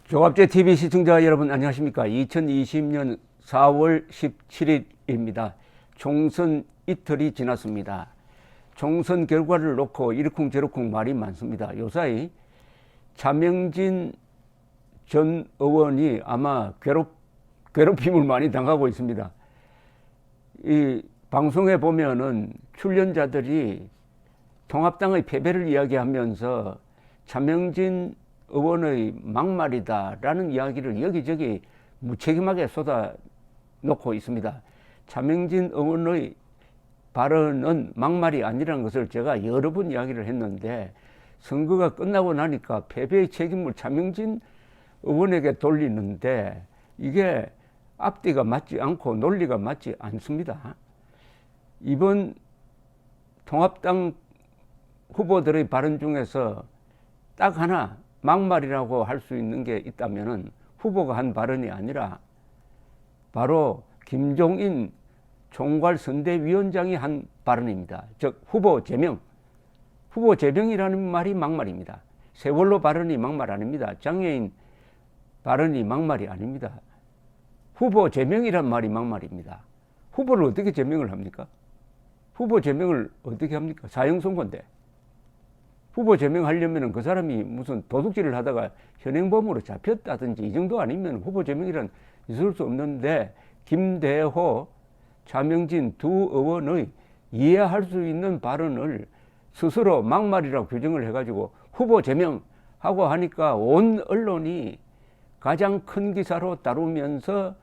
조갑제 TV 시청자 여러분 안녕하십니까? 2020년 4월 17일입니다. 총선 이틀이 지났습니다. 총선 결과를 놓고 이러쿵저러쿵 말이 많습니다. 요사이 차명진 전 의원이 아마 괴롭힘을 많이 당하고 있습니다. 이 방송에 보면은 출연자들이 통합당의 패배를 이야기하면서 차명진 의원의 막말이다라는 이야기를 여기저기 무책임하게 쏟아놓고 있습니다. 차명진 의원의 발언은 막말이 아니라는 것을 제가 여러 번 이야기를 했는데, 선거가 끝나고 나니까 패배의 책임을 차명진 의원에게 돌리는데 이게 앞뒤가 맞지 않고 논리가 맞지 않습니다. 이번 통합당 후보들의 발언 중에서 딱 하나 막말이라고 할 수 있는 게 있다면은 후보가 한 발언이 아니라 바로 김종인 총괄선대위원장이 한 발언입니다. 즉 후보 제명이라는 말이 막말입니다. 세월호 발언이 막말 아닙니다. 장애인 발언이 막말이 아닙니다. 후보 제명이란 말이 막말입니다. 후보를 어떻게 제명을 합니까? 후보 제명을 어떻게 합니까? 사형선고인데. 후보 제명하려면 그 사람이 무슨 도둑질을 하다가 현행범으로 잡혔다든지 이 정도 아니면 후보 제명이란 있을 수 없는데, 김대호, 차명진 두 의원의 이해할 수 있는 발언을 스스로 막말이라고 규정을 해가지고 후보 제명하고 하니까 온 언론이 가장 큰 기사로 다루면서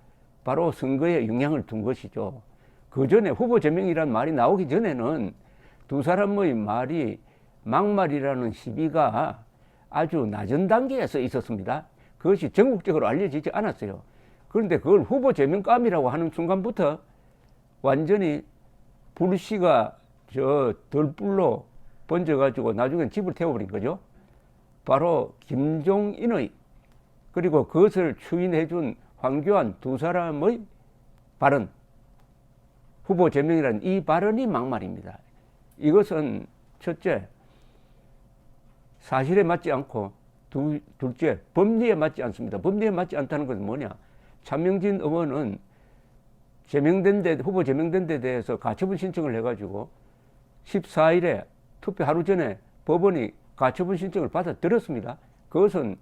바로 선거에 영향을 둔 것이죠. 그 전에 후보 제명이란 말이 나오기 전에는 두 사람의 말이 막말이라는 시비가 아주 낮은 단계에서 있었습니다. 그것이 전국적으로 알려지지 않았어요. 그런데 그걸 후보 제명감이라고 하는 순간부터 완전히 불씨가 저 덜불로 번져가지고 나중엔 집을 태워버린 거죠. 바로 김종인의, 그리고 그것을 추인해준 황교안 두 사람의 발언, 후보 제명이라는 이 발언이 막말입니다. 이것은 첫째, 사실에 맞지 않고, 둘째, 법리에 맞지 않습니다. 법리에 맞지 않다는 것은 뭐냐? 차명진 의원은 후보 제명된 데 대해서 가처분 신청을 해가지고 14일에 투표 하루 전에 법원이 가처분 신청을 받아들였습니다. 그것은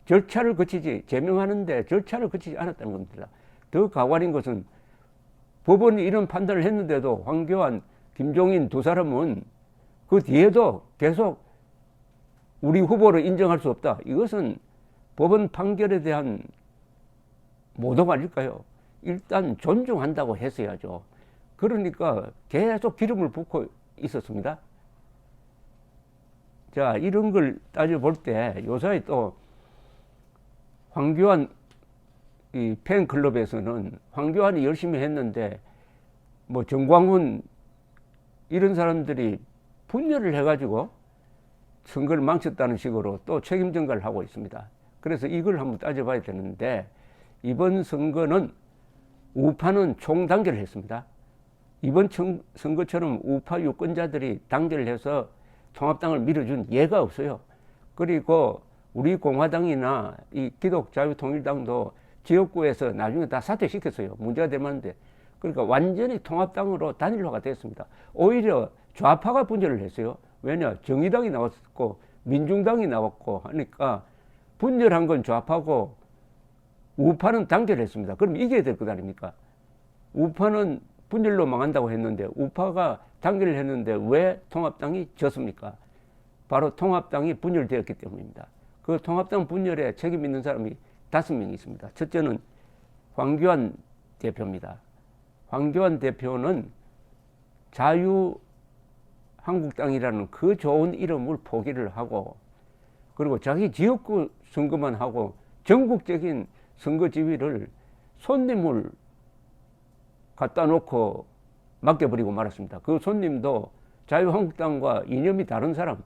절차를 거치지, 제명하는데 절차를 거치지 않았다는 겁니다. 더 가관인 것은 법원이 이런 판단을 했는데도 황교안, 김종인 두 사람은 그 뒤에도 계속 우리 후보를 인정할 수 없다. 이것은 법원 판결에 대한 모독 아닐까요? 일단 존중한다고 했어야죠. 그러니까 계속 기름을 붓고 있었습니다. 자, 이런 걸 따져볼 때 요사이 또 황교안 이 팬클럽에서는 황교안이 열심히 했는데 뭐 정광훈 이런 사람들이 분열을 해가지고 선거를 망쳤다는 식으로 또 책임 전가를 하고 있습니다. 그래서 이걸 한번 따져봐야 되는데, 이번 선거는 우파는 총단결을 했습니다. 이번 선거처럼 우파 유권자들이 단결을 해서 통합당을 밀어준 예가 없어요. 그리고 우리 공화당이나 이 기독자유통일당도 지역구에서 나중에 다 사퇴시켰어요. 문제가 될 만한데. 그러니까 완전히 통합당으로 단일화가 됐습니다. 오히려 좌파가 분열을 했어요. 왜냐? 정의당이 나왔고 민중당이 나왔고 하니까 분열한 건 좌파고 우파는 단결했습니다. 그럼 이겨야 될 것 아닙니까? 우파는 분열로 망한다고 했는데 우파가 단결을 했는데 왜 통합당이 졌습니까? 바로 통합당이 분열되었기 때문입니다. 그 통합당 분열에 책임 있는 사람이 5명이 있습니다. 첫째는 황교안 대표입니다. 황교안 대표는 자유한국당이라는 그 좋은 이름을 포기를 하고, 그리고 자기 지역구 선거만 하고 전국적인 선거 지휘를 손님을 갖다 놓고 맡겨버리고 말았습니다. 그 손님도 자유한국당과 이념이 다른 사람.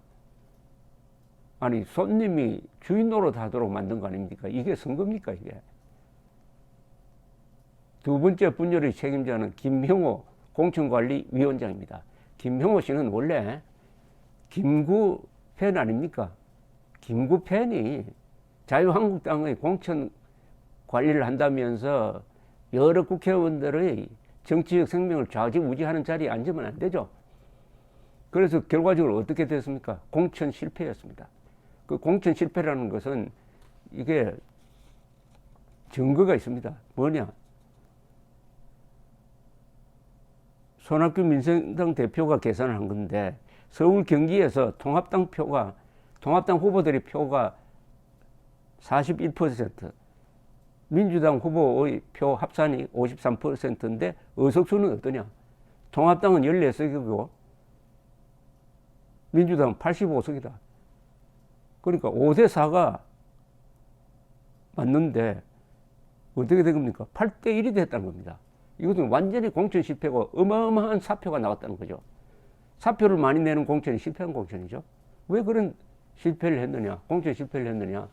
아니, 손님이 주인 노릇하도록 만든 거 아닙니까? 이게 선거입니까, 이게? 두 번째 분열의 책임자는 김형호 공천관리위원장입니다. 김형호 씨는 원래 김구 팬 아닙니까? 김구 팬이 자유한국당의 공천 관리를 한다면서 여러 국회의원들의 정치적 생명을 좌지우지하는 자리에 앉으면 안 되죠. 그래서 결과적으로 어떻게 됐습니까? 공천 실패였습니다. 그 공천 실패라는 것은 이게 증거가 있습니다. 뭐냐? 손학규 민생당 대표가 계산을 한 건데 서울 경기에서 통합당 후보들의 표가 41%, 민주당 후보의 표 합산이 53%인데 의석수는 어떠냐? 통합당은 14석이고 민주당은 85석이다. 그러니까 5대4가 맞는데 어떻게 된 겁니까? 8대1이 됐다는 겁니다. 이것은 완전히 공천 실패고 어마어마한 사표가 나왔다는 거죠. 사표를 많이 내는 공천이 실패한 공천이죠. 왜 그런 실패를 했느냐, 공천 실패를 했느냐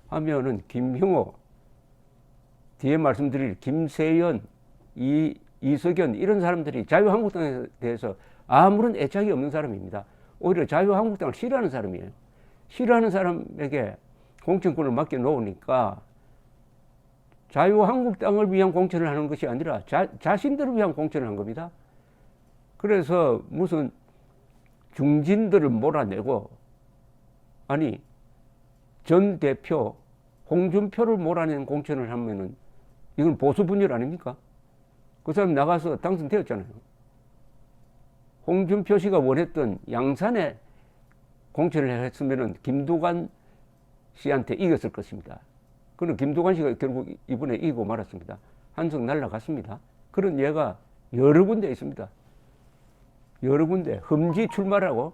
하면은 김형호, 뒤에 말씀드릴 김세연, 이석연 이런 사람들이 자유한국당에 대해서 아무런 애착이 없는 사람입니다. 오히려 자유한국당을 싫어하는 사람이에요. 싫어하는 사람에게 공천권을 맡겨 놓으니까 자유한국당을 위한 공천을 하는 것이 아니라 자신들을 위한 공천을 한 겁니다. 그래서 무슨 중진들을 몰아내고, 아니 전 대표 홍준표를 몰아내는 공천을 하면은 이건 보수 분열 아닙니까? 그 사람 나가서 당선되었잖아요. 홍준표 씨가 원했던 양산에 공천을 했으면은 김두관 씨한테 이겼을 것입니다. 그는 김두관 씨가 결국 이번에 이기고 말았습니다. 한석 날라갔습니다. 그런 예가 여러 군데 있습니다. 여러 군데 험지 출마라고,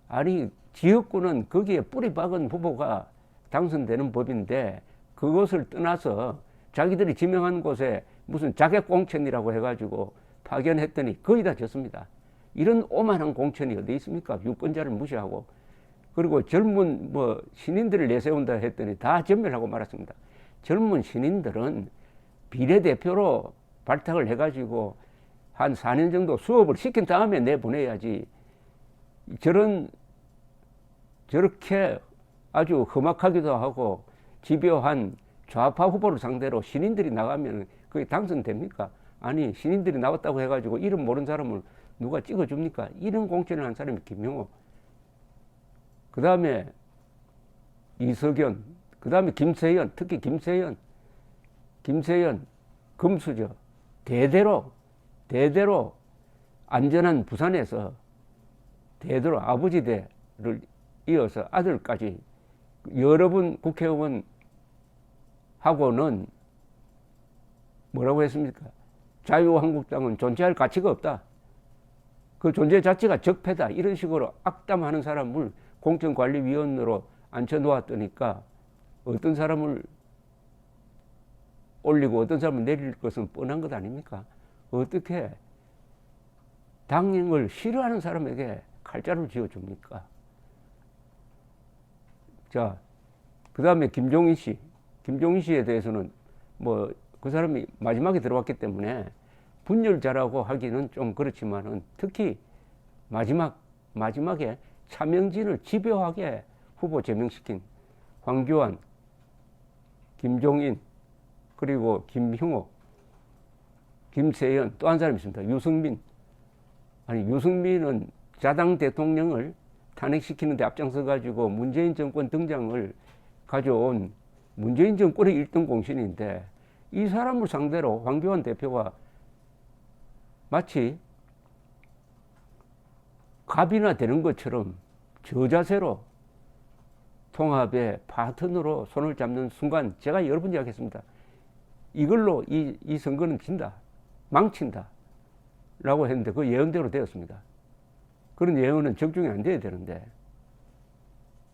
아니 지역구는 거기에 뿌리 박은 후보가 당선되는 법인데 그것을 떠나서 자기들이 지명한 곳에 무슨 자객 공천이라고 해가지고 파견했더니 거의 다 졌습니다. 이런 오만한 공천이 어디 있습니까? 유권자를 무시하고. 그리고 젊은 신인들을 내세운다 했더니 다 전멸하고 말았습니다. 젊은 신인들은 비례대표로 발탁을 해가지고 한 4년 정도 수업을 시킨 다음에 내보내야지, 저렇게 아주 험악하기도 하고 집요한 좌파 후보를 상대로 신인들이 나가면 그게 당선됩니까? 아니, 신인들이 나왔다고 해가지고 이름 모르는 사람을 누가 찍어줍니까? 이런 공천을 한 사람이 김용호, 그 다음에 이석연, 그 다음에 김세연, 특히 김세연, 금수저, 대대로 안전한 부산에서 대대로 아버지 대를 이어서 아들까지 여러 분 국회의원 하고는 뭐라고 했습니까? 자유한국당은 존재할 가치가 없다. 그 존재 자체가 적폐다. 이런 식으로 악담하는 사람을 공천관리위원으로 앉혀놓았더니까 어떤 사람을 올리고 어떤 사람을 내릴 것은 뻔한 것 아닙니까? 어떻게 당을 싫어하는 사람에게 칼자루를 쥐어줍니까? 자, 그 다음에 김종인 씨에 대해서는 그 사람이 마지막에 들어왔기 때문에 분열자라고 하기는 좀 그렇지만은 특히 마지막에 차명진을 집요하게 후보 제명시킨 황교안, 김종인, 그리고 김형호, 김세연, 또 한 사람이 있습니다. 유승민. 아니, 유승민은 자당 대통령을 탄핵시키는 데 앞장서 가지고 문재인 정권 등장을 가져온 문재인 정권의 1등 공신인데, 이 사람을 상대로 황교안 대표가 마치 갑이나 되는 것처럼 저자세로 통합의 파트너로 손을 잡는 순간, 제가 여러 번 이야기했습니다. 이걸로 이 선거는 진다, 망친다 라고 했는데 그 예언대로 되었습니다. 그런 예언은 적중이 안 돼야 되는데,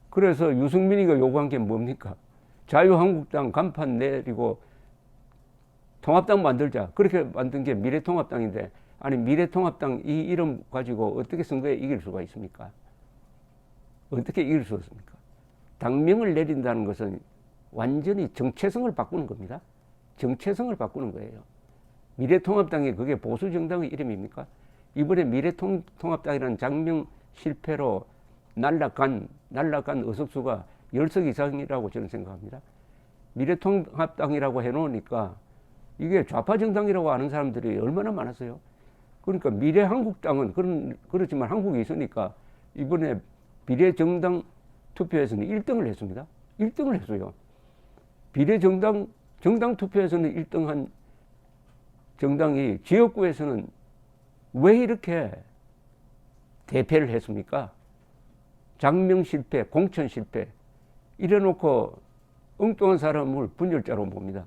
그래서 유승민이가 요구한 게 뭡니까? 자유한국당 간판 내리고 통합당 만들자. 그렇게 만든 게 미래통합당인데, 아니 미래통합당 이 이름 가지고 어떻게 선거에 이길 수가 있습니까? 어떻게 이길 수 없습니까? 당명을 내린다는 것은 완전히 정체성을 바꾸는 겁니다. 정체성을 바꾸는 거예요. 미래통합당이 그게 보수정당의 이름입니까? 이번에 미래통합당이라는 장명 실패로 날라간 의석수가 10석 이상이라고 저는 생각합니다. 미래통합당이라고 해놓으니까 이게 좌파 정당이라고 아는 사람들이 얼마나 많았어요. 그러니까 미래한국당은 그렇지만 한국에 있으니까 이번에 비례정당 투표에서는 1등을 했습니다. 1등을 했어요. 정당 투표에서는 1등한 정당이 지역구에서는 왜 이렇게 대패를 했습니까? 장명 실패, 공천 실패 이래놓고 엉뚱한 사람을 분열자로 봅니다.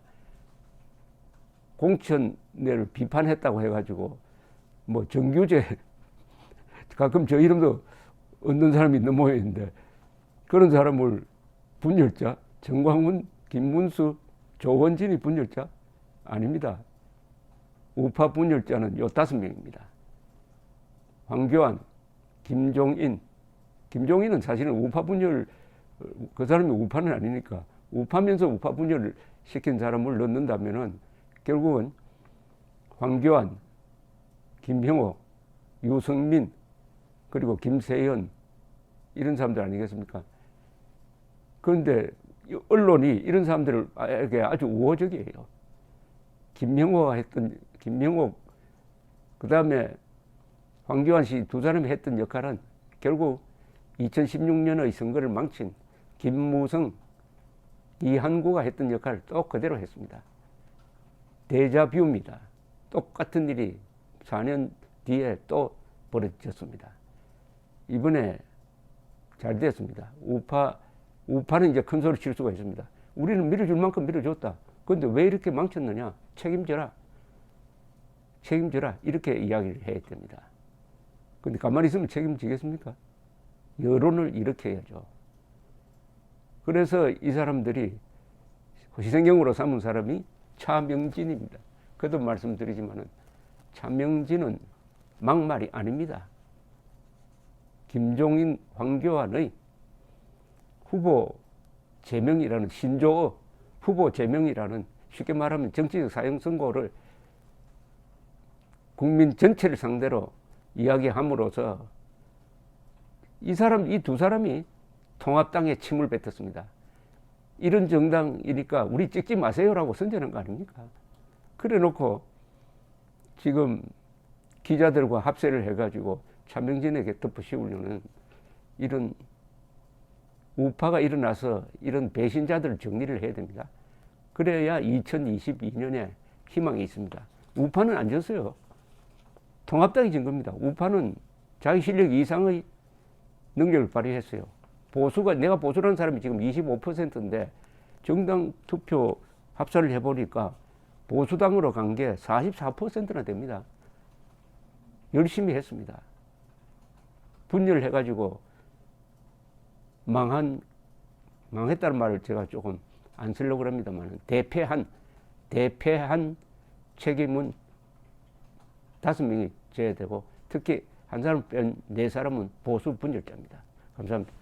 공천을 비판했다고 해가지고 뭐 정규제 가끔 저 이름도 얻는 사람이 있는 모양인데 그런 사람을 분열자? 정광훈, 김문수, 조원진이 분열자? 아닙니다. 우파 분열자는 요 5명입니다. 황교안, 김종인은 사실은 우파 분열, 그 사람이 우파는 아니니까 우파면서 우파 분열을 시킨 사람을 넣는다면은 결국은 황교안, 김형호, 유승민, 그리고 김세현 이런 사람들 아니겠습니까? 그런데 언론이 이런 사람들에게 아주 우호적이에요. 김명호, 그 다음에 황교안 씨 두 사람이 했던 역할은 결국 2016년의 선거를 망친 김무성, 이한구가 했던 역할을 또 그대로 했습니다. 데자뷰입니다. 똑같은 일이 4년 뒤에 또 벌어졌습니다. 이번에 잘 됐습니다. 우파는 이제 큰 소리 칠 수가 있습니다. 우리는 밀어줄 만큼 밀어줬다. 그런데 왜 이렇게 망쳤느냐? 책임져라. 이렇게 이야기를 해야 됩니다. 근데 가만히 있으면 책임지겠습니까? 여론을 일으켜야죠. 그래서 이 사람들이 희생경으로 삼은 사람이 차명진입니다. 그도 말씀드리지만은 차명진은 막말이 아닙니다. 김종인, 황교안의 후보 제명이라는 신조어 후보 제명이라는 쉽게 말하면 정치적 사형 선고를 국민 전체를 상대로 이야기함으로써 이 두 사람이 통합당에 침을 뱉었습니다. 이런 정당이니까 우리 찍지 마세요라고 선전한 거 아닙니까? 그래 놓고 지금 기자들과 합세를 해가지고 차명진에게 덮어씌우려는 이런 우파가 일어나서 이런 배신자들을 정리를 해야 됩니다. 그래야 2022년에 희망이 있습니다. 우파는 안 졌어요. 통합당이 진 겁니다. 우파는 자기 실력 이상의 능력을 발휘했어요. 내가 보수라는 사람이 지금 25%인데 정당 투표 합산을 해보니까 보수당으로 간 게 44%나 됩니다. 열심히 했습니다. 분열해가지고 망했다는 말을 제가 조금 안 쓰려고 합니다만 대패한 책임은 5명이 져야 되고 특히 한 사람 뺀 4사람은 보수 분열자입니다. 감사합니다.